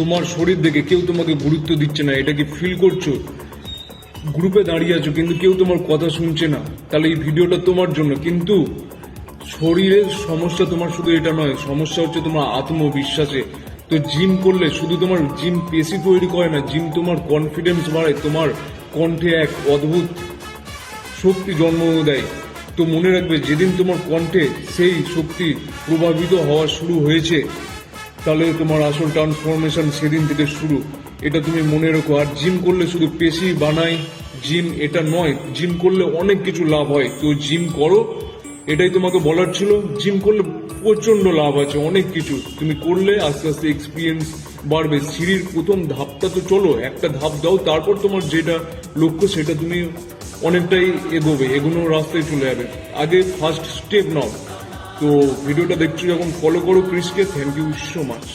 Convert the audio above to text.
তোমার শরীর দেখে কেউ তোমাকে গুরুত্ব দিচ্ছে না, এটা কি ফিল করছো? গ্রুপে দাঁড়িয়ে আছো কিন্তু কেউ তোমার কথা শুনছে না, তাহলে এই ভিডিওটা তোমার জন্য। কিন্তু শরীরের সমস্যা তোমার শুধু এটা নয়, সমস্যা হচ্ছে তোমার আত্মবিশ্বাসে। তো জিম করলে শুধু তোমার জিম পেশি তৈরি করে না, জিম তোমার কনফিডেন্স বাড়ায়, তোমার কণ্ঠে এক অদ্ভুত শক্তি জন্ম দেয়। তো মনে রাখবে, যেদিন তোমার কণ্ঠে সেই শক্তি প্রভাবিত হওয়া শুরু হয়েছে, তাহলে তোমার আসল ট্রান্সফরমেশন সেদিন থেকে শুরু, এটা তুমি মনে রাখো। আর জিম করলে শুধু পেশি বানায় জিম এটা নয়, জিম করলে অনেক কিছু লাভ হয়। তো জিম করো, এটাই তোমাকে বলার ছিল। জিম করলে প্রচন্ড লাভ আছে, অনেক কিছু তুমি করলে আস্তে আস্তে এক্সপিরিয়েন্স বাড়বে। সিঁড়ির প্রথম ধাপটা তো চলো, একটা ধাপ দাও, তারপর তোমার যেটা লক্ষ্য সেটা তুমি অনেকটাই এগোবে, এগোনোর রাস্তায় চলে যাবে। আগে ফার্স্ট স্টেপ নাও। তো ভিডিওটা দেখছো যখন ফলো করো ক্রিসকে। Thank you so much.